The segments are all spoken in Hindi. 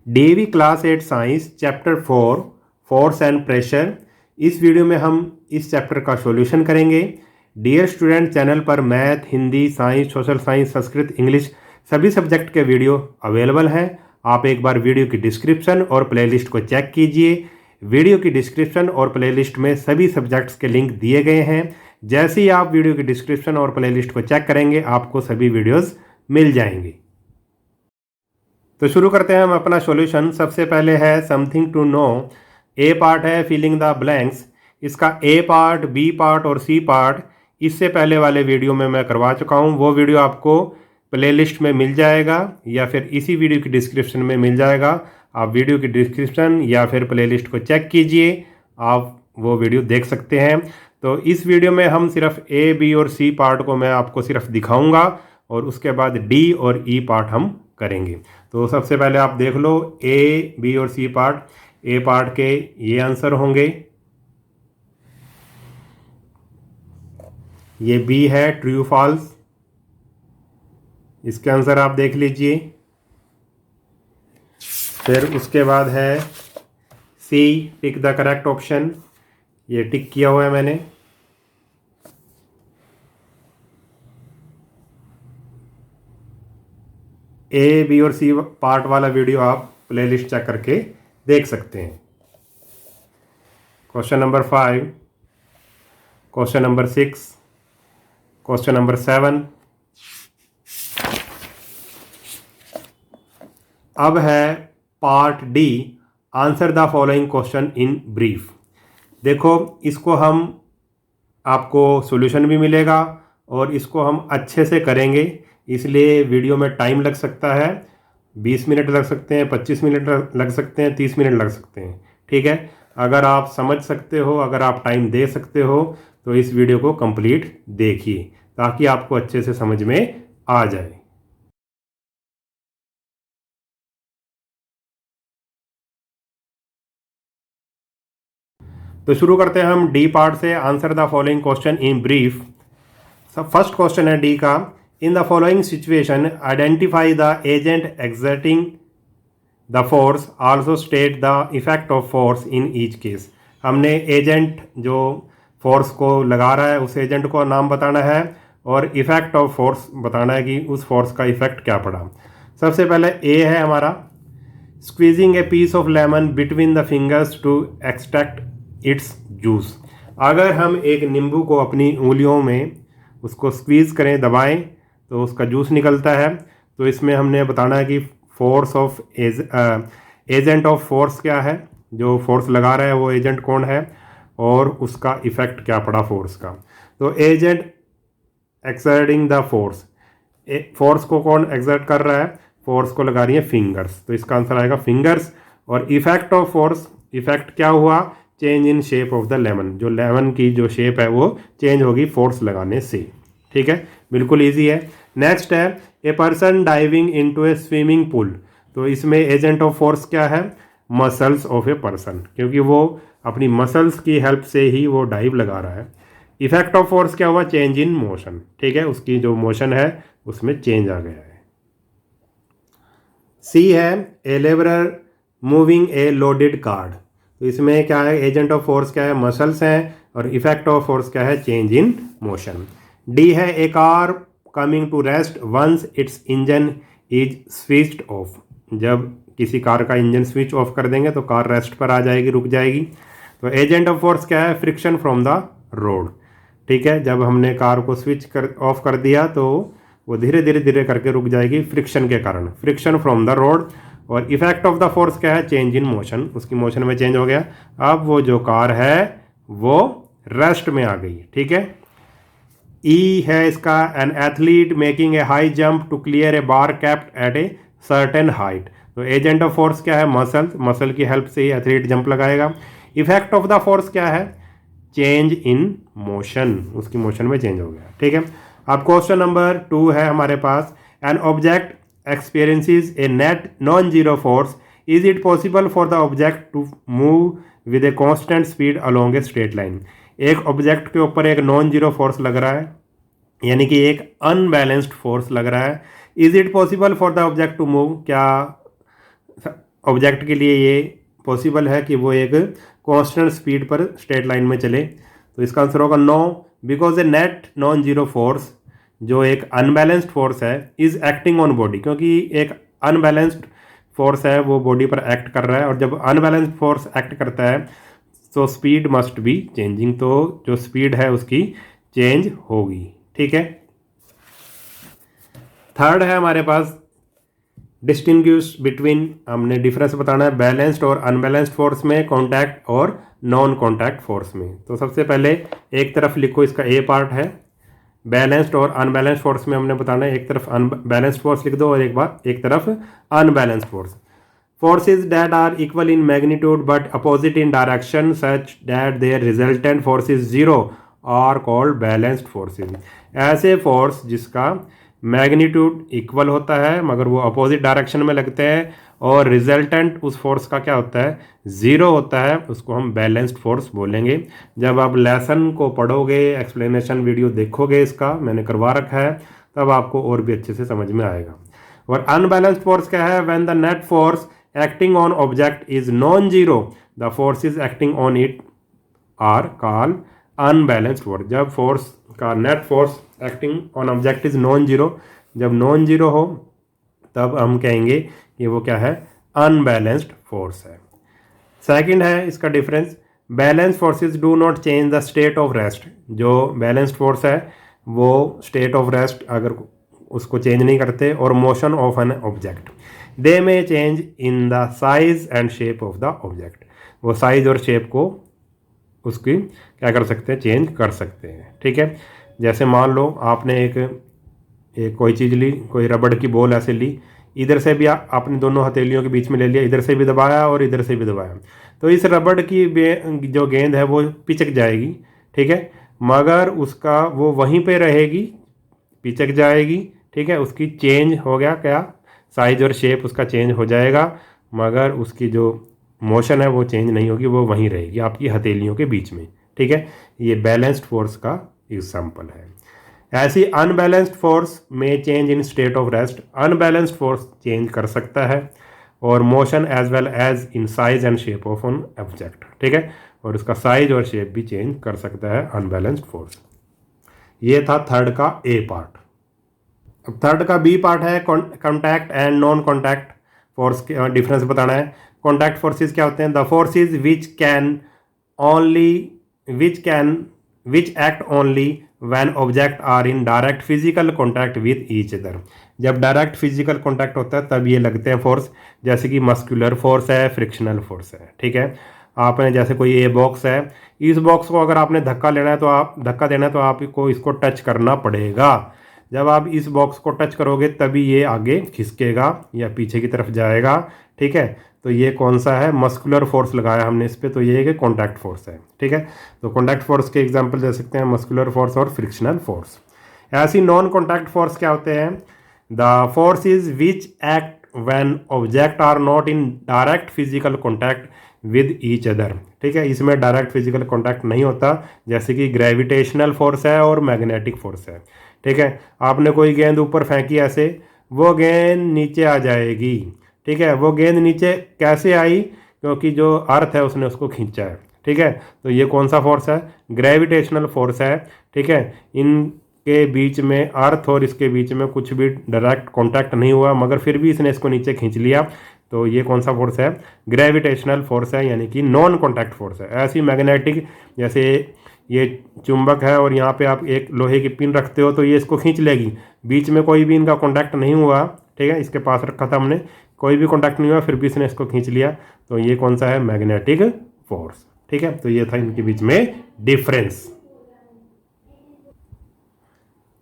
DAV class 8 science chapter 4 force and pressure. इस वीडियो में हम इस चैप्टर का सॉल्यूशन करेंगे। डियर स्टूडेंट, चैनल पर math, Hindi, science, social science, Sanskrit, English सभी सब्जेक्ट के वीडियो अवेलेबल हैं। आप एक बार वीडियो की डिस्क्रिप्शन और प्लेलिस्ट को चेक कीजिए। वीडियो की डिस्क्रिप्शन और प्लेलिस्ट में सभी सब्जेक्ट्स के लिंक दिए गए हैं। जैसे ही आप वीडियो की डिस्क्रिप्शन और प्लेलिस्ट को चेक करेंगे आपको सभी वीडियोस मिल जाएंगे। तो शुरू करते हैं हम अपना सॉल्यूशन। सबसे पहले है something to know. A part है फिलिंग द ब्लैंक्स। इसका ए पार्ट, बी पार्ट और सी पार्ट इससे पहले वाले वीडियो में मैं करवा चुका हूँ। वो वीडियो आपको प्लेलिस्ट में मिल जाएगा या फिर इसी वीडियो की डिस्क्रिप्शन में मिल जाएगा। आप वीडियो की डिस्क्रिप्शन या फिर प्लेलिस्ट को चेक कीजिए, आप वो वीडियो देख सकते हैं। तो इस वीडियो में हम सिर्फ ए, बी और सी पार्ट को मैं आपको सिर्फ दिखाऊंगा और उसके बाद डी और ई पार्ट हम करेंगे। तो सबसे पहले आप देख लो ए, बी और सी पार्ट। ए पार्ट के ये आंसर होंगे, ये बी है ट्रू फॉल्स, इसके आंसर आप देख लीजिए। फिर उसके बाद है सी, टिक द करेक्ट ऑप्शन, ये टिक किया हुआ है मैंने। ए, बी और सी पार्ट वाला वीडियो आप प्लेलिस्ट चेक करके देख सकते हैं। Question number 5, question number 6, question number 7। अब है part D, answer the following question in brief. देखो, इसको हम आपको सॉल्यूशन भी मिलेगा और इसको हम अच्छे से करेंगे, इसलिए वीडियो में टाइम लग सकता है। 20 मिनट लग सकते हैं, 25 मिनट लग सकते हैं, 30 मिनट लग सकते हैं। ठीक है, अगर आप समझ सकते हो, अगर आप टाइम दे सकते हो तो इस वीडियो को कंप्लीट देखिए ताकि आपको अच्छे से समझ में आ जाए। तो शुरू करते हैं हम डी पार्ट से। Answer the following question in brief. First question है डी का, in the following situation identify the agent exerting the force, also state the effect of force in each case. हमने एजेंट जो फोर्स को लगा रहा है उस एजेंट को नाम बताना है और इफेक्ट ऑफ फोर्स बताना है कि उस फोर्स का इफेक्ट क्या पड़ा। सबसे पहले ए है हमारा, squeezing a piece of lemon between the fingers to extract its juice. अगर हम एक नींबू को अपनी उंगलियों में उसको स्क्वीज़ करें, दबाएं, तो उसका जूस निकलता है। तो इसमें हमने बताना है कि force of agent of force क्या है, जो फोर्स लगा रहा है वो एजेंट कौन है और उसका इफेक्ट क्या पड़ा फोर्स का। तो agent exerting the force, force को कौन एक्सर्ट कर रहा है, फोर्स को लगा रही है फिंगर्स, तो इसका आंसर आएगा फिंगर्स। और इफेक्ट ऑफ फोर्स, इफेक्ट क्या हुआ, change in shape of the lemon, जो लेमन की जो शेप है वो चेंज होगी फोर्स लगाने से। ठीक है, बिल्कुल इजी है। नेक्स्ट है a person diving into A swimming pool. तो इसमें एजेंट ऑफ फोर्स क्या है, मसल्स ऑफ ए पर्सन, क्योंकि वो अपनी मसल्स की हेल्प से ही वो डाइव लगा रहा है। इफेक्ट ऑफ फोर्स क्या हुआ, चेंज इन मोशन। ठीक है, उसकी जो मोशन है उसमें चेंज आ गया है। सी है a labourer moving a loaded cart. तो इसमें क्या है, एजेंट ऑफ फोर्स क्या है, मसल्स हैं, और इफेक्ट ऑफ फोर्स क्या है, चेंज इन मोशन। डी है a car coming to rest once its engine is switched off. जब किसी कार का इंजन स्विच ऑफ कर देंगे तो कार रेस्ट पर आ जाएगी, रुक जाएगी। तो एजेंट ऑफ फोर्स क्या है, फ्रिक्शन फ्रॉम द रोड। ठीक है, जब हमने कार को स्विच ऑफ कर दिया तो वो धीरे धीरे धीरे करके रुक जाएगी फ्रिक्शन के कारण, फ्रिक्शन फ्रॉम द रोड। और इफेक्ट ऑफ द फोर्स क्या है, चेंज इन मोशन, उसकी मोशन में चेंज हो गया, अब वो जो कार है वो रेस्ट में आ गई। ठीक है, ई है इसका, an athlete making a high jump to clear a bar kept at a certain height. तो एजेंट ऑफ फोर्स क्या है, मसल, मसल की हेल्प से ही एथलीट जंप लगाएगा। इफेक्ट ऑफ द फोर्स क्या है, चेंज इन मोशन, उसकी मोशन में चेंज हो गया। ठीक है, अब क्वेश्चन नंबर 2 है हमारे पास, an object experiences a net non zero force, is it possible for the object to move with a constant speed along a straight line. एक ऑब्जेक्ट के ऊपर एक नॉन जीरो फोर्स लग रहा है, यानी कि एक अनबैलेंस्ड फोर्स लग रहा है। Is it possible for the object to move, क्या ऑब्जेक्ट के लिए ये पॉसिबल है कि वो एक कांस्टेंट स्पीड पर स्ट्रेट लाइन में चले। तो इसका आंसर होगा no, because a net non zero force जो एक अनबैलेंस्ड फोर्स है इज एक्टिंग ऑन बॉडी, क्योंकि एक अनबैलेंस्ड फोर्स है वो बॉडी पर एक्ट कर रहा है, और जब अनबैलेंस्ड फोर्स एक्ट करता है तो स्पीड मस्ट बी चेंजिंग, तो जो स्पीड है उसकी चेंज होगी। ठीक है, थर्ड है हमारे पास डिस्टिंग्विश बिटवीन, हमने डिफरेंस बताना है बैलेंस्ड और अनबैलेंस्ड फोर्स में, कॉन्टैक्ट और नॉन कॉन्टैक्ट फोर्स में। तो सबसे पहले एक तरफ लिखो, इसका ए पार्ट है बैलेंस्ड और अनबैलेंस्ड फोर्स में हमने बताना है, एक तरफ बैलेंस्ड फोर्स लिख दो और एक तरफ unbalanced force. Forces that are equal in magnitude but opposite in direction such that their resultant force is zero are called balanced forces। ऐसे फोर्स जिसका मैग्नीट्यूड इक्वल होता है मगर वो अपोजिट डायरेक्शन में लगते हैं और रिजल्टेंट उस फोर्स का क्या होता है, ज़ीरो होता है, उसको हम बैलेंस्ड फोर्स बोलेंगे। जब आप लेसन को पढ़ोगे, एक्सप्लेनेशन वीडियो देखोगे, इसका मैंने करवा रखा है, तब आपको और भी अच्छे से समझ में आएगा। और अनबैलेंस्ड फोर्स क्या है, when the net force acting on object is non-zero, the forces acting on it are called unbalanced force। जब फोर्स का net force acting on object is non zero, जब नॉन जीरो हो तब हम कहेंगे कि वो क्या है, अनबैलेंस्ड फोर्स है। सेकंड है इसका difference, balance forces do not change the state of rest. जो बैलेंस्ड फोर्स है वो स्टेट ऑफ रेस्ट अगर उसको चेंज नहीं करते, और motion of an object they may change in the size and shape of the object. वो साइज और शेप को उसकी क्या कर सकते हैं, चेंज कर सकते हैं। ठीक है, जैसे मान लो आपने एक कोई चीज़ ली, कोई रबड़ की बॉल ऐसे ली, इधर से भी आपने दोनों हथेलियों के बीच में ले लिया, इधर से भी दबाया और इधर से भी दबाया, तो इस रबड़ की जो गेंद है वो पिचक जाएगी। ठीक है, मगर उसका वो वहीं पे रहेगी, पिचक जाएगी। ठीक है, उसकी चेंज हो गया क्या, साइज और शेप उसका चेंज हो जाएगा, मगर उसकी जो मोशन है वो चेंज नहीं होगी, वो वहीं रहेगी आपकी हथेलियों के बीच में। ठीक है, ये बैलेंस्ड फोर्स का एग्जाम्पल है। ऐसी अनबैलेंस्ड फोर्स में change in state of rest, unbalanced force change कर सकता है, और motion as well as in size and shape of an object. ठीक है, और उसका साइज और शेप भी चेंज कर सकता है अनबैलेंस्ड फोर्स। ये था थर्ड का ए पार्ट। अब थर्ड का बी पार्ट है contact and non contact force के डिफरेंस बताना है। कॉन्टैक्ट फोर्सेस क्या होते हैं, the forces which act only when object are in direct physical contact with each other. जब डायरेक्ट फिजिकल कॉन्टैक्ट होता है तब ये लगते हैं फोर्स, जैसे कि मस्कुलर फोर्स है, फ्रिक्शनल फोर्स है। ठीक है, आपने जैसे कोई ये बॉक्स है, इस बॉक्स को अगर आपने धक्का देना है तो आपको इसको टच करना पड़ेगा। जब आप इस बॉक्स को टच करोगे तभी ये आगे खिसकेगा या पीछे की तरफ जाएगा। ठीक है, तो ये कौन सा है, मस्कुलर फोर्स लगाया हमने इस पर, तो ये एक कॉन्टैक्ट फोर्स है। ठीक है, तो कॉन्टैक्ट फोर्स के एग्जांपल दे सकते हैं मस्कुलर फोर्स और फ्रिक्शनल फोर्स। ऐसी नॉन कॉन्टैक्ट फोर्स क्या होते हैं, the forces which act when object are not in direct physical contact with each other. ठीक है, इसमें डायरेक्ट फिजिकल कॉन्टैक्ट नहीं होता, जैसे कि ग्रेविटेशनल फोर्स है और मैग्नेटिक फोर्स है। ठीक है, आपने कोई गेंद ऊपर फेंकी ऐसे, वो गेंद नीचे आ जाएगी। ठीक है, वो गेंद नीचे कैसे आई, क्योंकि जो अर्थ है उसने उसको खींचा है। ठीक है, तो ये कौन सा फोर्स है, ग्रेविटेशनल फोर्स है। ठीक है, इनके बीच में, अर्थ और इसके बीच में कुछ भी डायरेक्ट कॉन्टैक्ट नहीं हुआ, मगर फिर भी इसने इसको नीचे खींच लिया, तो ये कौन सा फोर्स है, ग्रेविटेशनल फोर्स है, यानी कि नॉन कॉन्टैक्ट फोर्स है। ऐसी मैग्नेटिक, जैसे ये चुंबक है और यहाँ पे आप एक लोहे की पिन रखते हो तो ये इसको खींच लेगी, बीच में कोई भी इनका कॉन्टैक्ट नहीं हुआ। ठीक है, इसके पास रखा था हमने, कोई भी कॉन्टैक्ट नहीं हुआ, फिर भी इसने इसको खींच लिया, तो ये कौन सा है, मैग्नेटिक फोर्स। ठीक है, तो ये था इनके बीच में डिफरेंस।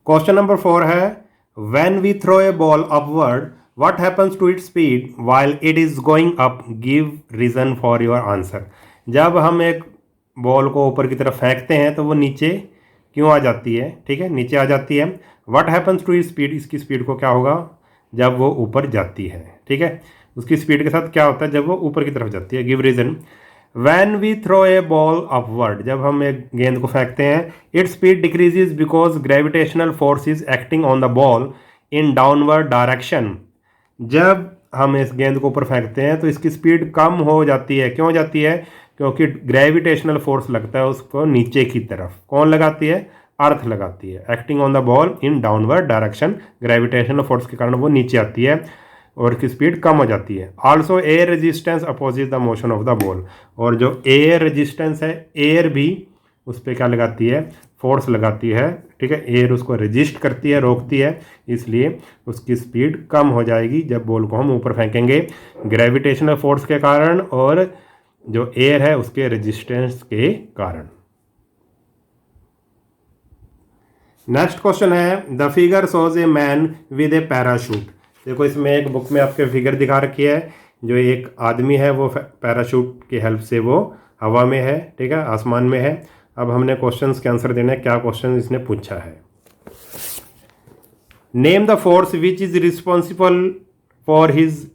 क्वेश्चन नंबर 4 है, when we throw a ball upward what happens to its speed while it is going up, give reason for your answer. जब हम एक बॉल को ऊपर की तरफ फेंकते हैं तो वो नीचे क्यों आ जाती है। ठीक है, नीचे आ जाती है। What happens to its speed, इसकी स्पीड को क्या होगा जब वो ऊपर जाती है। ठीक है, उसकी स्पीड के साथ क्या होता है जब वो ऊपर की तरफ जाती है। Give reason. When we throw a ball upward, जब हम एक गेंद को फेंकते हैं, its speed decreases because gravitational force is acting on the ball in downward direction. जब हम इस गेंद को ऊपर फेंकते हैं तो इसकी स्पीड कम हो जाती है। क्यों हो जाती है? क्योंकि ग्रेविटेशनल फोर्स लगता है उसको नीचे की तरफ। कौन लगाती है? अर्थ लगाती है। Acting on the ball in downward direction, gravitational force के कारण वो नीचे आती है और की स्पीड कम हो जाती है। Also air resistance opposite the motion of the ball, और जो एयर रेजिस्टेंस है, एयर भी उस पर क्या लगाती है? फोर्स लगाती है। ठीक है, एयर उसको रेजिस्ट करती है, रोकती है, इसलिए उसकी स्पीड कम हो जाएगी जब बॉल को हम ऊपर फेंकेंगे ग्रेविटेशनल फोर्स के कारण और जो एयर है उसके रेजिस्टेंस के कारण। नेक्स्ट क्वेश्चन है the figure shows a man with A parachute. देखो इसमें एक बुक में आपके फिगर दिखा रखी है, जो एक आदमी है वो पैराशूट की हेल्प से वो हवा में है, ठीक है, आसमान में है। अब हमने क्वेश्चंस के आंसर देने हैं। क्या क्वेश्चन इसने पूछा है? Name the force which is responsible for his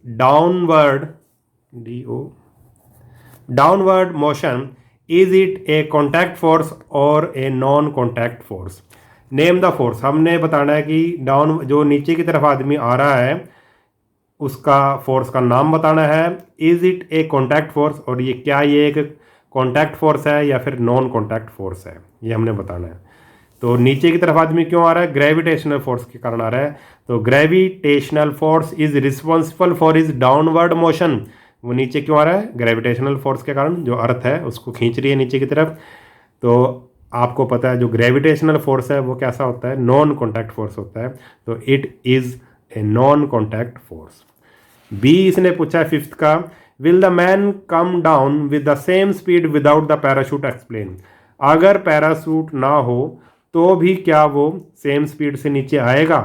downward motion, is it a contact force और a non contact force? Name the force, हमने बताना है कि डाउन जो नीचे की तरफ आदमी आ रहा है उसका फोर्स का नाम बताना है। Is it a contact force, और ये एक कॉन्टैक्ट फोर्स है या फिर नॉन कॉन्टैक्ट फोर्स है, ये हमने बताना है। तो नीचे की तरफ आदमी क्यों आ रहा है? ग्रेविटेशनल फोर्स के कारण आ रहा है। तो gravitational force is responsible for his downward motion. वो नीचे क्यों आ रहा है? ग्रेविटेशनल फोर्स के कारण, जो अर्थ है उसको खींच रही है नीचे की तरफ। तो आपको पता है जो ग्रेविटेशनल फोर्स है वो कैसा होता है? नॉन कॉन्टैक्ट फोर्स होता है। तो it is a non contact force. B इसने पूछा है फिफ्थ का, will the man come down with the same speed without the parachute, explain. अगर पैराशूट ना हो तो भी क्या वो सेम स्पीड से नीचे आएगा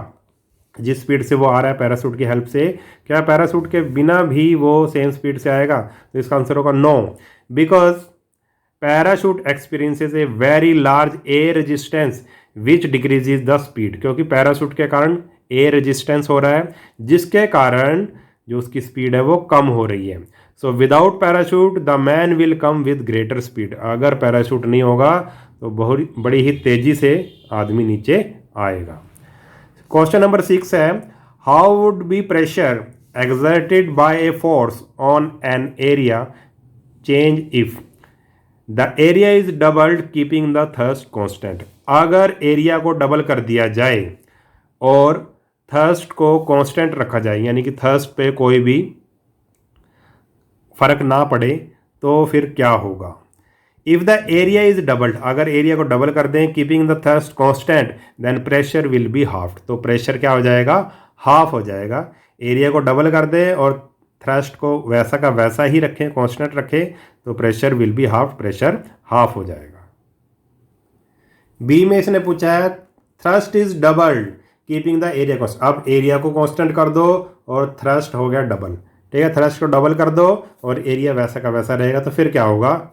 जिस स्पीड से वो आ रहा है पैराशूट की हेल्प से? क्या पैराशूट के बिना भी वो सेम स्पीड से आएगा? तो इसका आंसर होगा no, because parachute experiences a very large air resistance which decreases the speed. क्योंकि पैराशूट के कारण एयर रेजिस्टेंस हो रहा है जिसके कारण जो उसकी स्पीड है वो कम हो रही है। So without parachute the man will come with greater speed. अगर पैराशूट नहीं होगा तो बहुत बड़ी ही तेजी से आदमी नीचे आएगा। क्वेश्चन नंबर 6 है, how would be pressure exerted by a force on an area change if the area is doubled keeping the thrust constant? अगर एरिया को डबल कर दिया जाए और थर्स्ट को कांस्टेंट रखा जाए, यानी कि थर्स्ट पे कोई भी फर्क ना पड़े, तो फिर क्या होगा? If the area is doubled, अगर एरिया को डबल कर दें keeping the thrust constant, then pressure will be half. तो प्रेशर क्या हो जाएगा? हाफ हो जाएगा। एरिया को डबल कर दें और थ्रस्ट को वैसा का वैसा ही रखें, कांस्टेंट रखें, तो pressure will be half, pressure half हो जाएगा। बी में इसने पूछा है thrust is doubled keeping the area constant. अब एरिया को कांस्टेंट कर दो और थ्रस्ट हो गया डबल, ठीक है, थ्रस्ट को डबल कर दो और एरिया वैसा का वैसा रहेगा, तो फिर क्या होगा?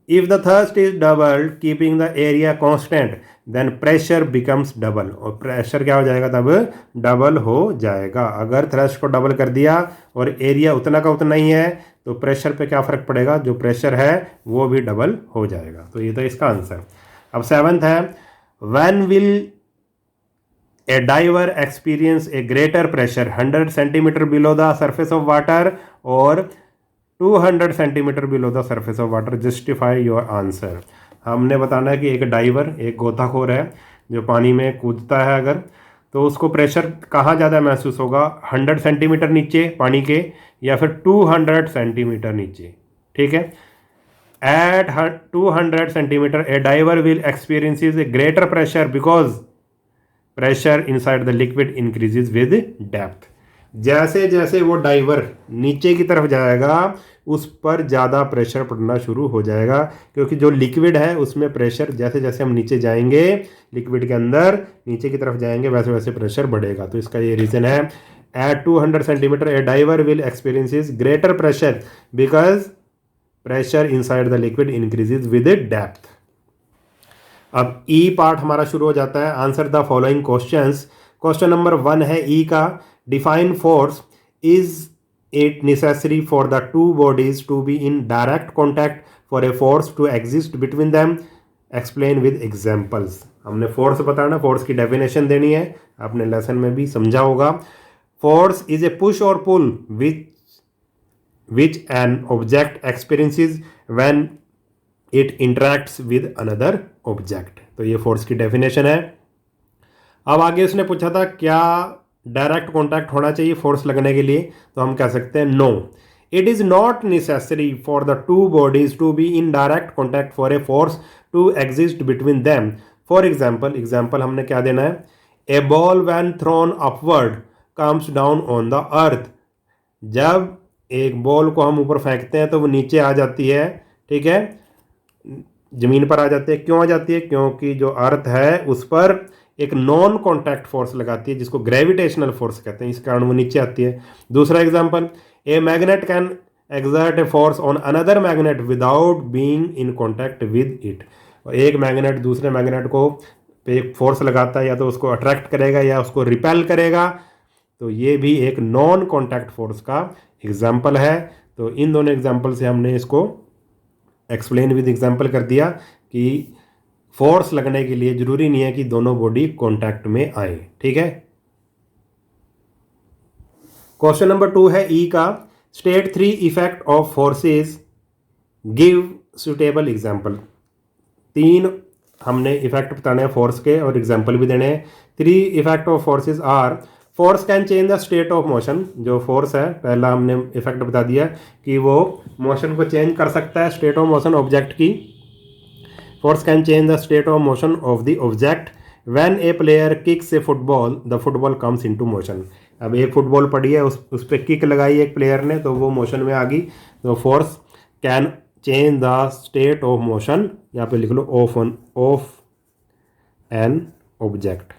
If the thrust is doubled keeping the area constant then pressure becomes double, और प्रेशर क्या हो जाएगा? तब डबल हो जाएगा। अगर थ्रस्ट को डबल कर दिया और एरिया उतना का उतना ही है तो प्रेशर पे क्या फर्क पड़ेगा? जो प्रेशर है वो भी डबल हो जाएगा। तो ये तो इसका आंसर। अब 7th है, when will a diver experience a greater pressure 100 centimetre below the surface of water और 200 centimetre below the surface of water, justify your answer. हमने बताना है कि एक डाइवर, एक गोताखोर है जो पानी में कूदता है अगर, तो उसको प्रेशर कहाँ ज़्यादा महसूस होगा? 100 सेंटीमीटर नीचे पानी के या फिर 200 सेंटीमीटर नीचे, ठीक है। At 200 centimetre a diver will experiences a greater pressure because pressure inside the liquid increases with depth. जैसे जैसे वो डाइवर नीचे की तरफ जाएगा उस पर ज़्यादा प्रेशर पड़ना शुरू हो जाएगा, क्योंकि जो लिक्विड है उसमें प्रेशर, जैसे जैसे हम नीचे जाएंगे लिक्विड के अंदर नीचे की तरफ जाएंगे वैसे वैसे प्रेशर बढ़ेगा। तो इसका ये रीज़न है, at 200 centimetre a diver will experiences greater pressure because pressure inside the liquid increases with depth. अब ई पार्ट हमारा शुरू हो जाता है, answer the following questions. Question number 1 है ई का, define force, is it necessary for the two bodies to be in direct contact for a force to exist between them, explain with examples. हमने फोर्स बताना, फोर्स की डेफिनेशन देनी है, आपने लेसन में भी समझा होगा। फोर्स इज ए पुश और pull which an object experiences when it interacts with another object. तो ये फोर्स की डेफिनेशन है। अब आगे उसने पूछा था क्या डायरेक्ट कॉन्टैक्ट होना चाहिए फोर्स लगने के लिए, तो हम कह सकते हैं no, it is not necessary for the two bodies to be in direct contact for a force to exist between them. For example हमने क्या देना है, a ball when thrown upward comes down on the earth. जब एक बॉल को हम ऊपर फेंकते हैं तो वो नीचे आ जाती है, ठीक है, ज़मीन पर आ जाती है। क्यों आ जाती है? क्योंकि जो अर्थ है उस पर एक नॉन कॉन्टैक्ट फोर्स लगाती है जिसको ग्रेविटेशनल फोर्स कहते हैं, इस कारण वो नीचे आती है। दूसरा example, a magnet can exert a force on another magnet without being in contact with it. एक मैग्नेट दूसरे मैग्नेट को एक फोर्स लगाता है, या तो उसको अट्रैक्ट करेगा या उसको रिपेल करेगा, तो ये भी एक नॉन कॉन्टैक्ट फोर्स का एग्जाम्पल है। तो इन दोनों एग्जाम्पल से हमने इसको एक्सप्लेन विद एग्जाम्पल कर दिया कि फोर्स लगने के लिए जरूरी नहीं है कि दोनों बॉडी कॉन्टैक्ट में आए, ठीक है। क्वेश्चन नंबर 2 है ई का, state 3 effect of forces, give suitable example. 3 हमने इफेक्ट बताने हैं फोर्स के और एग्जाम्पल भी देने हैं। 3 effect of forces are, force can change the state of motion. जो फोर्स है, पहला हमने इफेक्ट बता दिया कि वो मोशन को चेंज कर सकता है, स्टेट ऑफ मोशन ऑब्जेक्ट की। Force can change the state of motion of the object when A player kicks A football the football comes into motion. अब एक फुटबॉल पड़ी है, उस पर किक लगाई एक प्लेयर ने तो वो मोशन में आ गई, तो force can change the state of motion, यहाँ पे लिख लो of an object.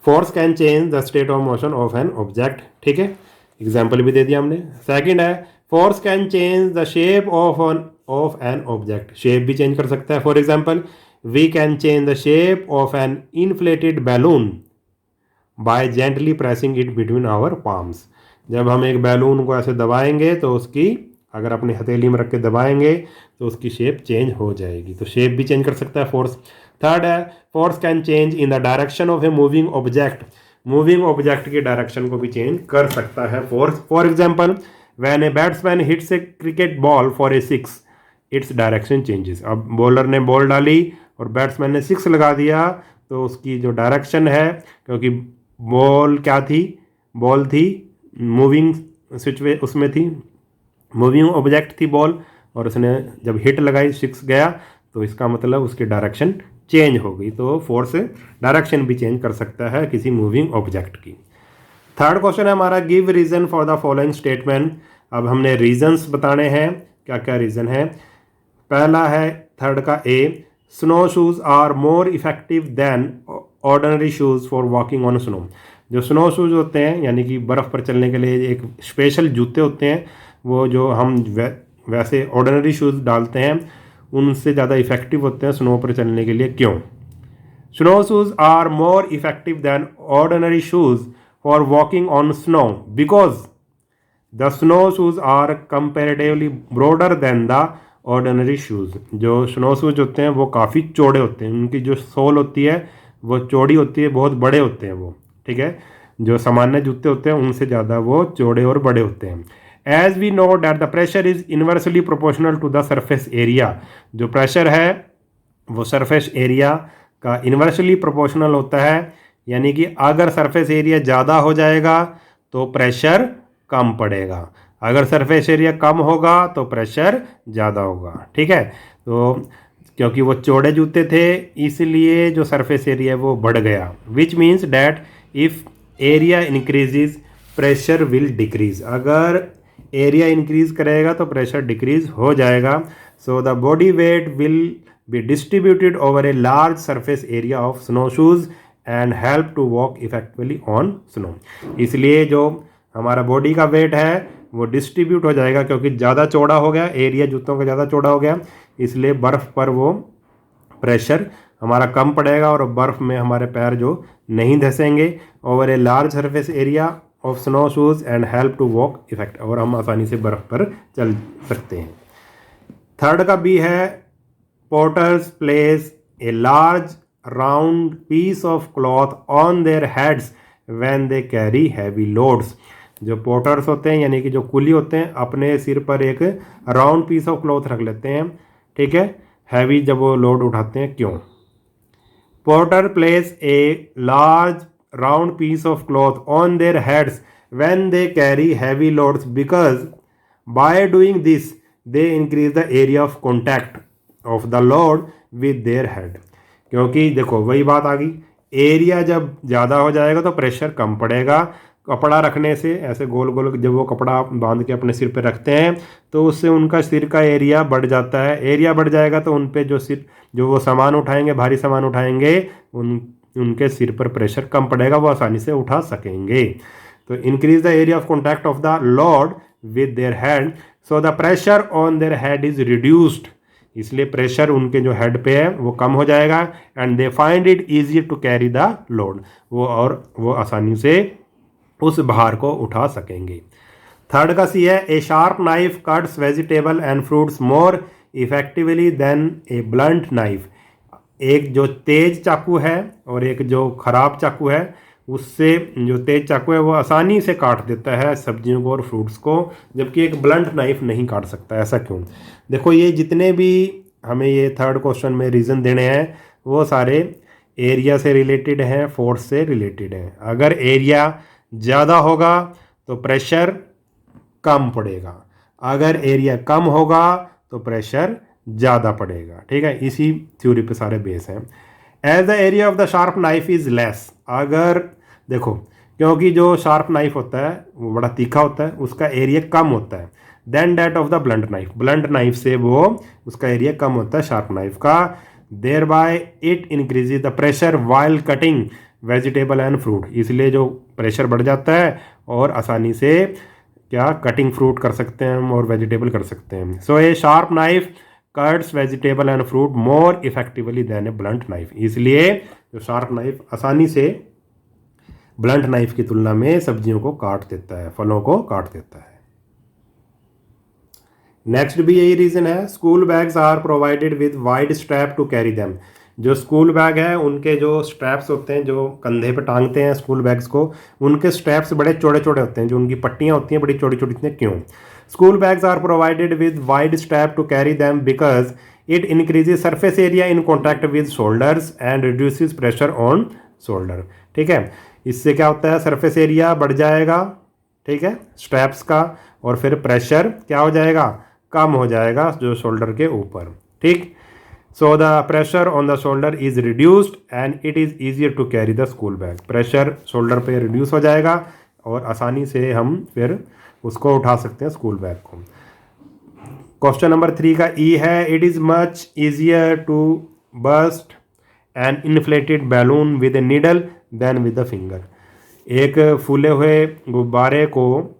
Force can change the state of motion of an object, ठीक है, एग्जाम्पल भी दे दिया हमने। सेकंड है, force can change the shape of an object, shape भी चेंज कर सकता है। For example, we can change the shape of an inflated balloon by gently pressing it between our palms. जब हम एक बैलून को ऐसे दबाएंगे तो उसकी, अगर अपनी हथेली में रख के दबाएंगे तो उसकी शेप चेंज हो जाएगी, तो शेप भी चेंज कर सकता है फोर्स। थर्ड है, force can change in the direction of a moving object, moving object की डायरेक्शन को भी चेंज कर सकता है force. For example, when a batsman hits A cricket ball for a 6 its direction changes. अब बॉलर ने बॉल डाली और बैट्समैन ने 6 लगा दिया, तो उसकी जो डायरेक्शन है, क्योंकि बॉल क्या थी, बॉल थी मूविंग उसमें थी, मूविंग ऑब्जेक्ट थी बॉल, और उसने जब हिट लगाई 6 गया, तो इसका मतलब उसकी डायरेक्शन चेंज हो गई। तो फोर्स डायरेक्शन भी चेंज कर सकता है किसी मूविंग ऑब्जेक्ट की। थर्ड क्वेश्चन है हमारा, give reason for the following statement. अब हमने रीजंस बताने हैं, क्या क्या रीजन है। पहला है थर्ड का A, snow shoes are more effective than ordinary shoes for walking on snow. जो स्नो शूज़ होते हैं, यानी कि बर्फ़ पर चलने के लिए एक स्पेशल जूते होते हैं, वो जो हम वैसे ऑर्डिनरी शूज़ डालते हैं उनसे ज़्यादा इफेक्टिव होते हैं स्नो पर चलने के लिए। क्यों? Snow shoes are more effective than ordinary shoes for walking on snow because the snow shoes are comparatively broader than the ordinary shoes. जो स्नो शूज़ होते हैं वो काफ़ी चौड़े होते हैं, उनकी जो सोल होती है वो चौड़ी होती है, बहुत बड़े होते हैं वो, ठीक है। जो सामान्य जूते होते हैं उनसे ज़्यादा वो चौड़े और बड़े होते हैं। As we know that the pressure is inversely proportional to the surface area. जो प्रेशर है वो सरफेस एरिया का इन्वर्सली प्रोपोर्शनल होता है, यानी कि अगर सरफेस एरिया ज़्यादा हो जाएगा तो प्रेशर कम पड़ेगा, अगर सरफेस एरिया कम होगा तो प्रेशर ज़्यादा होगा, ठीक है। तो क्योंकि वो चौड़े जूते थे इसलिए जो सरफेस एरिया है वो बढ़ गया, which means that if area increases pressure will decrease. अगर एरिया इंक्रीज करेगा तो प्रेशर डिक्रीज हो जाएगा। So the body weight will be distributed over a large surface area of snow shoes and help to walk effectively on snow. इसलिए जो हमारा बॉडी का वेट है वो डिस्ट्रीब्यूट हो जाएगा, क्योंकि ज़्यादा चौड़ा हो गया, एरिया जूतों का ज़्यादा चौड़ा हो गया, इसलिए बर्फ़ पर वो प्रेशर हमारा कम पड़ेगा और बर्फ़ में हमारे पैर जो नहीं धंसेंगे। Over a large surface area of snow shoes and help to walk effect, और हम आसानी से बर्फ़ पर चल सकते हैं। थर्ड का बी है, porters place a large round piece of cloth on their heads when they carry heavy loads. जो पोर्टर्स होते हैं यानी कि जो कुली होते हैं अपने सिर पर एक राउंड पीस ऑफ क्लॉथ रख लेते हैं, ठीक है, हैवी जब वो लोड उठाते हैं। क्यों? Porter place a large round piece of cloth on their heads when they carry heavy loads because by doing this they increase the area of contact of the load with their head। क्योंकि देखो वही बात आ गई, एरिया जब ज़्यादा हो जाएगा तो प्रेशर कम पड़ेगा। कपड़ा रखने से ऐसे गोल गोल जब वो कपड़ा बांध के अपने सिर पे रखते हैं तो उससे उनका सिर का एरिया बढ़ जाता है। एरिया बढ़ जाएगा तो उन पे जो वो सामान उठाएंगे, भारी सामान उठाएंगे, उनके सिर पर प्रेशर कम पड़ेगा, वो आसानी से उठा सकेंगे। तो increase the area of contact of the load with their head so the pressure on their head is reduced. इसलिए प्रेशर उनके जो हेड पे है वो कम हो जाएगा। And they find it easy to carry the load, वो आसानी से उस भार को उठा सकेंगे। थर्ड का सी है, a sharp knife cuts vegetable and fruits more effectively than a blunt knife. एक जो तेज चाकू है और एक जो खराब चाकू है, उससे जो तेज चाकू है वो आसानी से काट देता है सब्जियों को और फ्रूट्स को, जबकि एक ब्लंट नाइफ नहीं काट सकता। ऐसा क्यों? देखो ये जितने भी हमें ये थर्ड क्वेश्चन में रीज़न देने हैं वो सारे एरिया से रिलेटेड हैं, फोर्स से रिलेटेड हैं। अगर एरिया ज़्यादा होगा तो प्रेशर कम पड़ेगा, अगर एरिया कम होगा तो प्रेशर ज़्यादा पड़ेगा। ठीक है, इसी थ्योरी पे सारे बेस हैं। As the area of the sharp knife is less, अगर देखो क्योंकि जो शार्प नाइफ होता है वो बड़ा तीखा होता है, उसका एरिया कम होता है than that of the blunt knife. Blunt knife से वो उसका एरिया कम होता है शार्प नाइफ का। Thereby it increases the pressure while cutting vegetable and fruit. इसलिए जो प्रेशर बढ़ जाता है और आसानी से क्या कटिंग फ्रूट कर सकते हैं हम और वेजिटेबल कर सकते हैं। So a sharp knife cuts vegetable and fruit more effectively than a blunt knife. इसलिए जो शार्प नाइफ आसानी से ब्लंट नाइफ की तुलना में सब्जियों को काट देता है, फलों को काट देता है। नेक्स्ट भी यही रीज़न है। School bags are provided with wide strap to carry them. जो स्कूल बैग है उनके जो स्ट्रैप्स होते हैं जो कंधे पे टांगते हैं स्कूल बैग्स को, उनके स्ट्रैप्स बड़े चौड़े चौड़े होते हैं, जो उनकी पट्टियाँ होती हैं बड़ी चौड़ी चौड़ी होती हैं। क्यों? School bags are provided with wide strap to carry them because it increases surface area in contact with shoulders and reduces pressure on shoulder. ठीक है, इससे क्या होता है, सरफेस एरिया बढ़ जाएगा, ठीक है, स्ट्रैप्स का, और फिर प्रेशर क्या हो जाएगा, कम हो जाएगा जो शोल्डर के ऊपर। ठीक, so the pressure on the shoulder is reduced and it is easier to carry the school bag. Pressure shoulder पे रिड्यूस हो जाएगा और आसानी से हम फिर उसको उठा सकते हैं स्कूल बैग को। क्वेश्चन नंबर 3 का ई है, it is much easier to burst an inflated balloon with a needle than with the finger. एक फूले हुए गुब्बारे को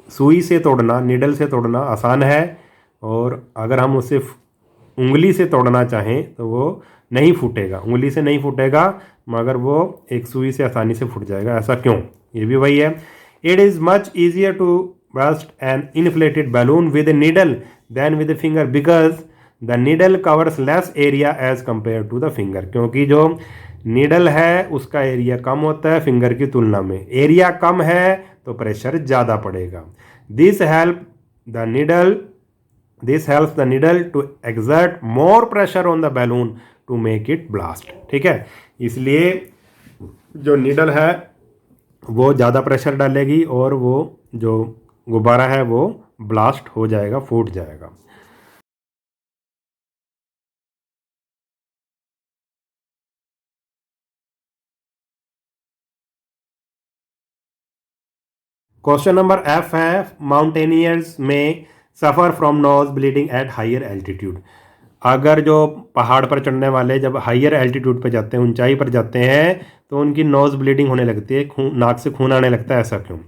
सुई से तोड़ना, नीडल से तोड़ना आसान है, और अगर हम उसे उंगली से तोड़ना चाहें तो वो नहीं फूटेगा, उंगली से नहीं फूटेगा, मगर वो एक सुई से आसानी से फूट जाएगा। ऐसा क्यों? ये भी वही है। It is much easier to burst an inflated balloon with a needle than with a finger because the needle covers less area as compared to the finger. क्योंकि जो नीडल है उसका एरिया कम होता है फिंगर की तुलना में। एरिया कम है तो प्रेशर ज़्यादा पड़ेगा। This helps the needle to exert more pressure on the balloon to make it blast. ठीक है, इसलिए जो नीडल है वो ज़्यादा प्रेशर डालेगी और वो जो गुब्बारा है वो ब्लास्ट हो जाएगा, फूट जाएगा। क्वेश्चन नंबर एफ है, माउंटेनियर्स में suffer from nose bleeding at higher altitude. अगर जो पहाड़ पर चढ़ने वाले जब हायर एल्टीट्यूड पर जाते हैं, ऊंचाई पर जाते हैं, तो उनकी नोज ब्लीडिंग होने लगती है, नाक से खून आने लगता है। ऐसा क्यों?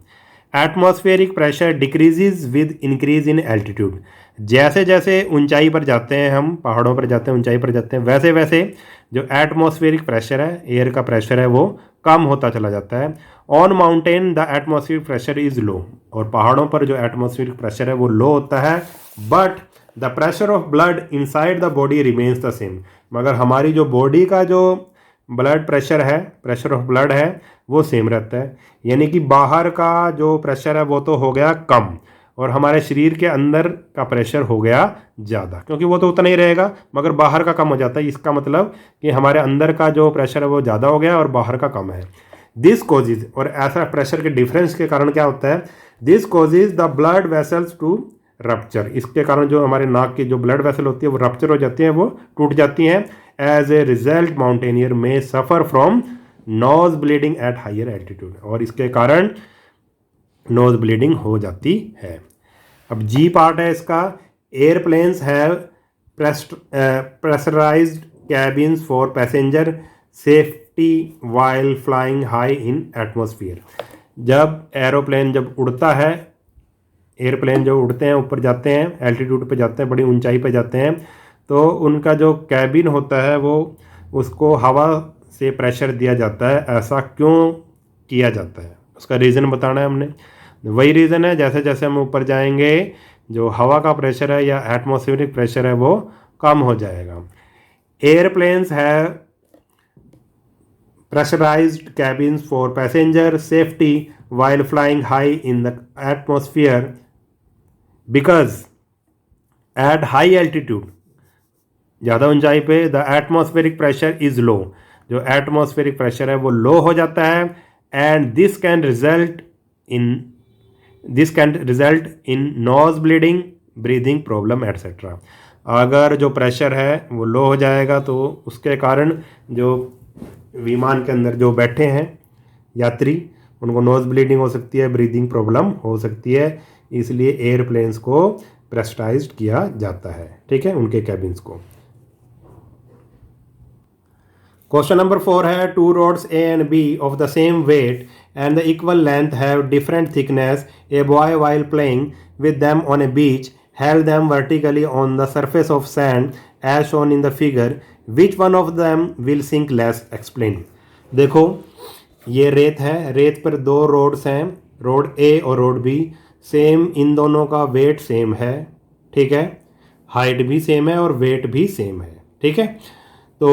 Atmospheric pressure decreases with increase in altitude. जैसे जैसे ऊंचाई पर जाते हैं, हम पहाड़ों पर जाते हैं, ऊंचाई पर जाते हैं, वैसे वैसे जो एटमॉस्फेरिक प्रेशर है, एयर का प्रेशर है, वो कम होता चला जाता है। On mountain the atmospheric pressure is low, और पहाड़ों पर जो एटमॉस्फेरिक प्रेशर है वो लो होता है। But the pressure of blood inside the body remains the same. मगर हमारी जो बॉडी का जो ब्लड प्रेशर है, प्रेशर ऑफ ब्लड है, वो सेम रहता है। यानी कि बाहर का जो प्रेशर है वो तो हो गया कम और हमारे शरीर के अंदर का प्रेशर हो गया ज़्यादा, क्योंकि वो तो उतना ही रहेगा मगर बाहर का कम हो जाता है। इसका मतलब कि हमारे अंदर का जो प्रेशर है वो ज़्यादा हो गया और बाहर का कम है। दिस कोजिज, और ऐसा प्रेशर के डिफरेंस के कारण क्या होता है, this causes the blood vessels to rupture. इसके कारण जो हमारे नाक की जो ब्लड वेसल होती है वो रप्चर हो जाती हैं, वो टूट जाती हैं। एज ए रिजल्ट माउंटेनियर में suffer from nose bleeding at higher altitude, और इसके कारण नोज ब्लीडिंग हो जाती है। अब जी पार्ट है इसका, airplanes have pressurised cabins for passenger safety while flying high in atmosphere. जब एरोप्लेन जब उड़ता है, एयरप्लेन जो उड़ते हैं ऊपर जाते हैं, एल्टीट्यूड पे जाते हैं, बड़ी ऊंचाई पे जाते हैं, तो उनका जो कैबिन होता है वो उसको हवा से प्रेशर दिया जाता है। ऐसा क्यों किया जाता है, उसका रीज़न बताना है हमने। वही रीज़न है, जैसे जैसे हम ऊपर जाएंगे जो हवा का प्रेशर है या एटमॉस्फेरिक प्रेशर है वो कम हो जाएगा। Airplanes have pressurised cabins for passenger safety while flying high in the atmosphere because at high altitude, ज़्यादा ऊंचाई पे, the atmospheric pressure is low, जो एटमॉस्फेरिक प्रेशर है वो लो हो जाता है। And this can result in nose bleeding, breathing problem etcetera. अगर जो प्रेशर है वो लो हो जाएगा तो उसके कारण जो विमान के अंदर जो बैठे हैं यात्री, उनको नोज ब्लीडिंग हो सकती है, ब्रीदिंग प्रॉब्लम हो सकती है। इसलिए एयरप्लेन्स को प्रेशराइज्ड किया जाता है, ठीक है, उनके कैबिन्स को। क्वेश्चन नंबर 4 है, two rods A and B of the same weight and the equal length have different thickness. A boy while playing with them on a beach held them vertically on the surface of sand as shown in the figure. Which one of them will sink less? Explain. देखो ये रेत है, रेत पर दो रोड्स हैं, रोड ए और रोड बी। सेम, इन दोनों का वेट सेम है, ठीक है, हाइट भी सेम है और वेट भी सेम है, ठीक है। तो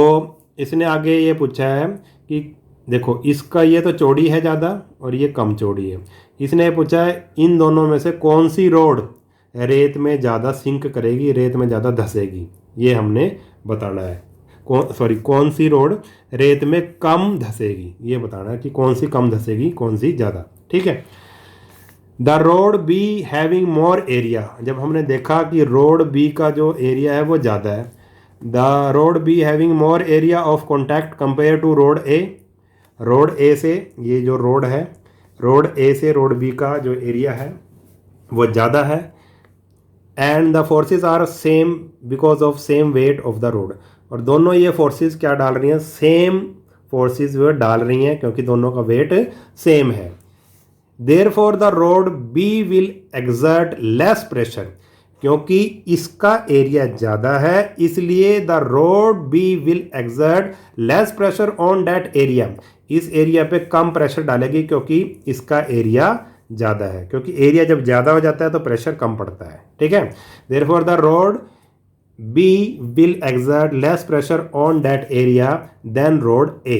इसने आगे ये पूछा है कि देखो इसका ये तो चौड़ी है ज़्यादा और ये कम चौड़ी है। इसने पूछा है इन दोनों में से कौन सी रोड रेत में ज़्यादा सिंक करेगी, रेत में ज़्यादा धंसेगी, ये हमने बताना है। कौन सी रोड रेत में कम धंसेगी, ये बताना है कि कौन सी कम धंसेगी, कौन सी ज़्यादा, ठीक है। The road B having more area, जब हमने देखा कि रोड बी का जो एरिया है वो ज़्यादा है। The road B having more area of contact compare to road A. Road A से, ये जो रोड है, रोड ए से रोड बी का जो एरिया है वो ज़्यादा है। And the forces are same because of same weight of the rod, और दोनों ये फोर्सेस क्या डाल रही हैं, सेम फोर्सेस वो डाल रही हैं क्योंकि दोनों का वेट सेम है। Therefore the road B will exert less pressure, क्योंकि इसका एरिया ज़्यादा है इसलिए the road B will exert less pressure on that area. इस एरिया पे कम प्रेशर डालेगी क्योंकि इसका एरिया ज़्यादा है, क्योंकि एरिया जब ज़्यादा हो जाता है तो प्रेशर कम पड़ता है, ठीक है। Therefore the road B will exert less pressure on that area than rod A,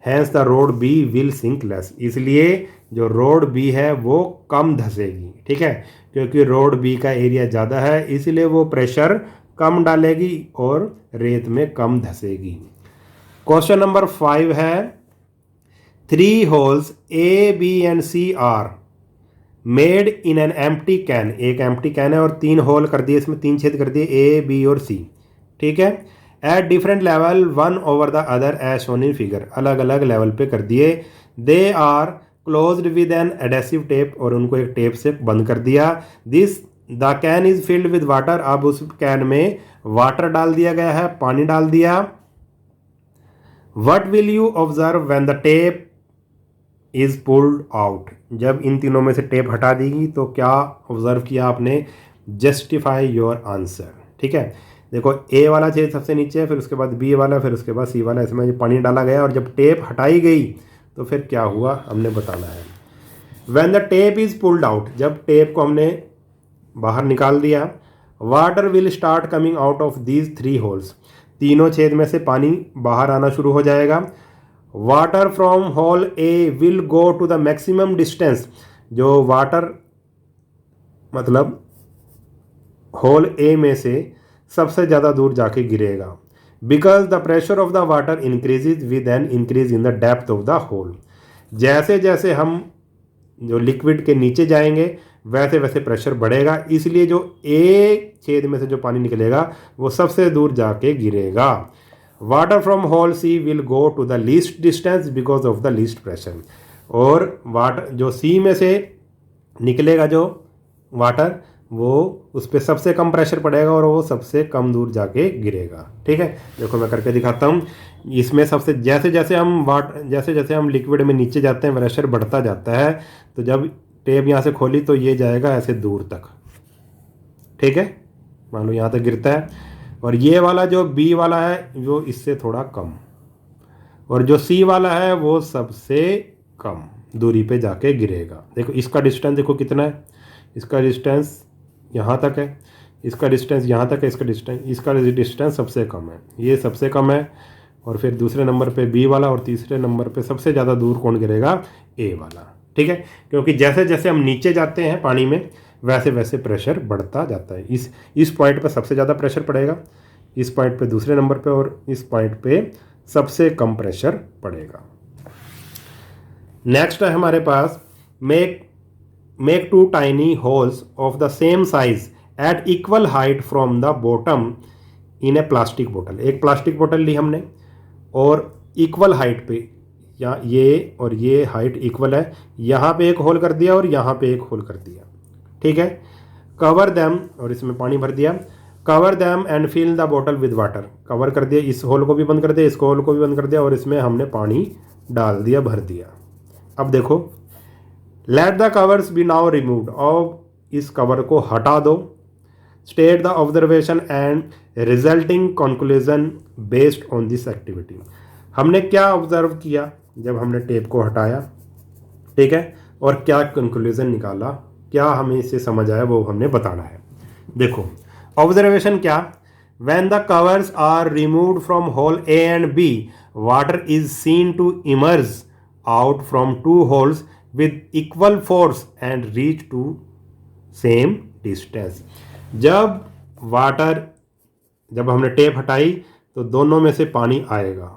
hence the road B will sink less. इसलिए जो रोड बी है वो कम धंसेगी, ठीक है, क्योंकि रोड बी का एरिया ज़्यादा है इसलिए वो प्रेशर कम डालेगी और रेत में कम धंसेगी। क्वेश्चन नंबर 5 है, 3 holes A B and C are made in an empty can. एक एम्प्टी कैन है और 3 होल कर दिए, इसमें 3 छेद कर दिए, ए बी और सी, ठीक है। At different level one over the other as shown in figure, अलग अलग लेवल पे कर दिए। They are closed with an adhesive tape, और उनको एक टेप से बंद कर दिया। This the can is filled with water, अब उस कैन में वाटर डाल दिया गया है, पानी डाल दिया। What will you observe when the tape is pulled out, जब इन तीनों में से टेप हटा देगी तो क्या ऑब्जर्व किया आपने, जस्टिफाई योर आंसर, ठीक है। देखो ए वाला छेद सबसे नीचे है, फिर उसके बाद बी वाला, फिर उसके बाद सी वाला, इसमें पानी डाला गया और जब टेप हटाई गई तो फिर क्या हुआ हमने बताना है। When the tape is pulled out, जब टेप को हमने बाहर निकाल दिया, water will start coming out of these 3 holes. तीनों छेद में से पानी बाहर आना शुरू हो जाएगा। Water from hole A will go to the maximum distance. जो वाटर मतलब होल ए में से सबसे ज़्यादा दूर जाके गिरेगा। Because the pressure of the water increases with an increase in the depth of the hole. जैसे जैसे हम जो लिक्विड के नीचे जाएंगे वैसे वैसे प्रेशर बढ़ेगा, इसलिए जो एक छेद में से जो पानी निकलेगा वो सबसे दूर जाके गिरेगा। Water from hole C will go to the least distance because of the least pressure. और वाटर जो सी में से निकलेगा जो वाटर वो उस पर सबसे कम प्रेशर पड़ेगा और वो सबसे कम दूर जाके गिरेगा। ठीक है, देखो मैं करके दिखाता हूँ। इसमें सबसे जैसे जैसे हम लिक्विड में नीचे जाते हैं प्रेशर बढ़ता जाता है। तो जब टेप यहाँ से खोली तो ये जाएगा ऐसे दूर तक। ठीक है, मान लो यहाँ तक गिरता है। और ये वाला जो बी वाला है वो इससे थोड़ा कम, और जो सी वाला है वो सबसे कम दूरी पे जाके गिरेगा। देखो इसका डिस्टेंस देखो कितना है, इसका डिस्टेंस यहाँ तक है, इसका डिस्टेंस यहाँ तक है, इसका डिस्टेंस सबसे कम है, ये सबसे कम है। और फिर दूसरे नंबर पे बी वाला और तीसरे नंबर पे सबसे ज़्यादा दूर कौन गिरेगा, ए वाला। ठीक है, क्योंकि जैसे जैसे हम नीचे जाते हैं पानी में वैसे वैसे प्रेशर बढ़ता जाता है। इस पॉइंट पे सबसे ज़्यादा प्रेशर पड़ेगा, इस पॉइंट पे दूसरे नंबर पे, और इस पॉइंट पे सबसे कम प्रेशर पड़ेगा। नेक्स्ट है हमारे पास make 2 tiny holes of the same size at equal height from the bottom in a plastic बोतल। एक प्लास्टिक बोतल ली हमने और इक्वल हाइट पे, या ये और ये हाइट इक्वल है, यहाँ पे एक होल कर दिया और यहाँ पे एक होल कर दिया। ठीक है, कवर दैम, और इसमें पानी भर दिया। Cover them and fill the बोतल विद वाटर। कवर कर दिया, इस होल को भी बंद कर दिया, इस होल को भी बंद कर दिया, और इसमें हमने पानी डाल दिया, भर दिया। अब देखो, let the covers be now removed. अब इस कवर को हटा दो। State the observation and resulting conclusion based on this activity. हमने क्या ऑब्जर्व किया जब हमने टेप को हटाया, ठीक है, और क्या कंक्लूजन निकाला, क्या हमें इससे समझ आया, वो हमने बताना है। देखो ऑब्जर्वेशन क्या, when the covers are removed from hole A and B, water is seen to emerge out from 2 holes with equal force and reach to same distance. जब हमने टेप हटाई तो दोनों में से पानी आएगा,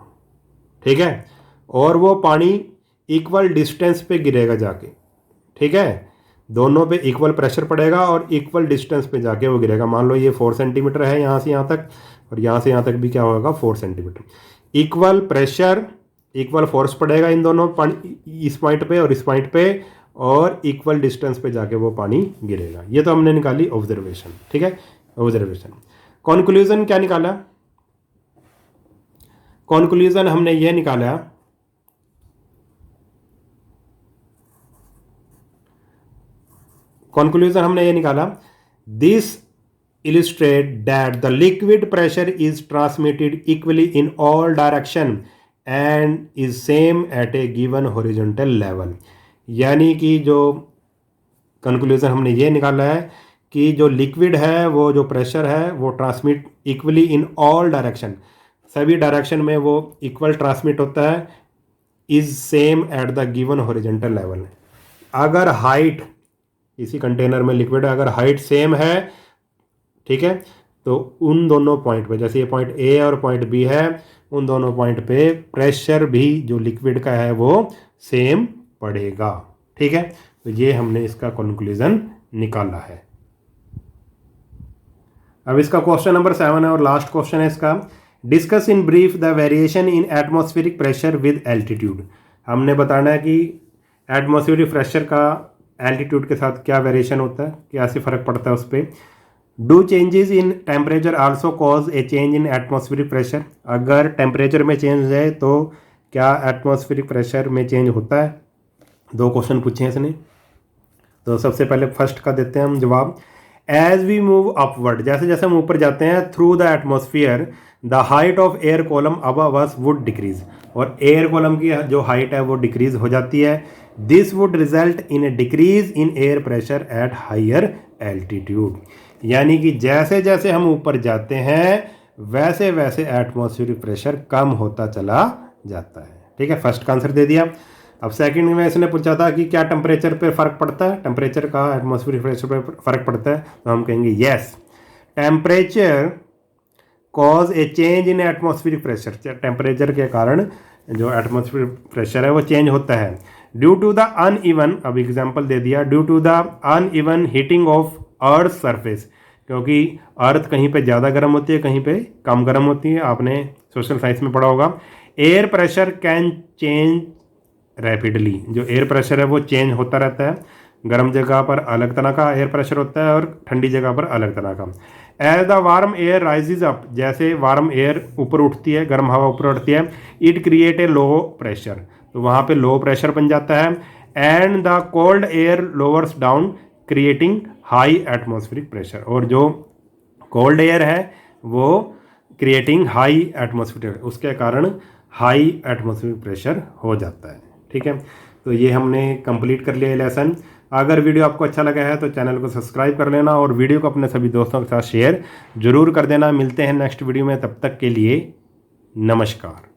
ठीक है, और वो पानी इक्वल डिस्टेंस पे गिरेगा जाके। ठीक है, दोनों पे इक्वल प्रेशर पड़ेगा और इक्वल डिस्टेंस पे जाके वो गिरेगा। मान लो ये 4 सेंटीमीटर है यहाँ से यहाँ तक, और यहाँ से यहाँ तक भी क्या होगा, 4 centimetre. Equal pressure equal force पड़ेगा इन दोनों पानी, इस पॉइंट पे और इस पॉइंट पे, और इक्वल डिस्टेंस पे जाके वो पानी गिरेगा। ये तो हमने निकाली ऑब्जर्वेशन। ठीक है, ऑब्जर्वेशन। कंक्लूजन क्या निकाला, कंक्लूजन हमने ये निकाला, कंक्लूजन हमने ये निकाला, this illustrate that the liquid pressure is transmitted equally in all direction and is same at a given horizontal level। यानी कि जो कंक्लूजन हमने ये निकाला है कि जो लिक्विड है वो जो प्रेशर है वो transmit equally in all direction, सभी डायरेक्शन में वो इक्वल ट्रांसमिट होता है, is same at the given horizontal level. अगर हाइट, इसी कंटेनर में लिक्विड अगर हाइट सेम है, ठीक है, तो उन दोनों पॉइंट पे, जैसे ये पॉइंट ए और पॉइंट बी है, उन दोनों पॉइंट पे प्रेशर भी जो लिक्विड का है वो सेम पड़ेगा। ठीक है, तो ये हमने इसका कंक्लूजन निकाला है। अब इसका क्वेश्चन नंबर 7 है और लास्ट क्वेश्चन है इसका, discuss in brief the variation in atmospheric pressure with altitude. हमने बताना है कि एटमॉस्फेरिक प्रेशर का एल्टीट्यूड के साथ क्या वेरिएशन होता है, क्या से फर्क पड़ता है उस पर। Do changes in temperature also cause A change in atmospheric pressure. अगर टेम्परेचर में चेंज है तो क्या एटमॉस्फेरिक प्रेशर में चेंज होता है। 2 क्वेश्चन पूछे हैं इसने, तो सबसे पहले फर्स्ट का देते हैं हम जवाब। एज वी मूव अपवर्ड, जैसे जैसे हम ऊपर जाते हैं through the atmosphere, the height of air column above us would decrease, और एयर कॉलम की जो हाइट है वो डिक्रीज हो जाती है। This would result in a decrease in air pressure at higher altitude. यानी कि जैसे जैसे हम ऊपर जाते हैं वैसे वैसे एटमॉस्फेरिक प्रेशर कम होता चला जाता है। ठीक है, फर्स्ट का आंसर दे दिया। अब सेकंड में इसने पूछा था कि क्या टेम्परेचर पे फ़र्क पड़ता है, टेम्परेचर का एटमॉस्फेरिक प्रेशर पे फ़र्क पड़ता है, तो हम कहेंगे yes, temperature cause A change in atmospheric pressure. Temperature के कारण जो एटमॉस्फेरिक प्रेशर है वो चेंज होता है। ड्यू टू द अनइवन, अब एग्जांपल दे दिया, due to the uneven heating of earth surface, क्योंकि अर्थ कहीं पे ज़्यादा गर्म होती है, कहीं पे कम गर्म होती है, आपने सोशल साइंस में पढ़ा होगा। Air pressure can change rapidly, जो एयर प्रेशर है वो चेंज होता रहता है, गर्म जगह पर अलग तरह का एयर प्रेशर होता है और ठंडी जगह पर अलग तरह का। As the warm air rises up, जैसे वार्म एयर ऊपर उठती है, गर्म हवा ऊपर उठती है, it create a low pressure, तो वहाँ पे लो प्रेशर बन जाता है। And the cold air lowers down creating high atmospheric pressure, और जो कोल्ड एयर है वो क्रिएटिंग हाई एटमॉस्फेरिक, उसके कारण हाई एटमॉस्फेरिक प्रेशर हो जाता है। ठीक है, तो ये हमने कंप्लीट कर लिया लेसन। अगर वीडियो आपको अच्छा लगा है तो चैनल को सब्सक्राइब कर लेना और वीडियो को अपने सभी दोस्तों के साथ शेयर जरूर कर देना। मिलते हैं नेक्स्ट वीडियो में, तब तक के लिए नमस्कार।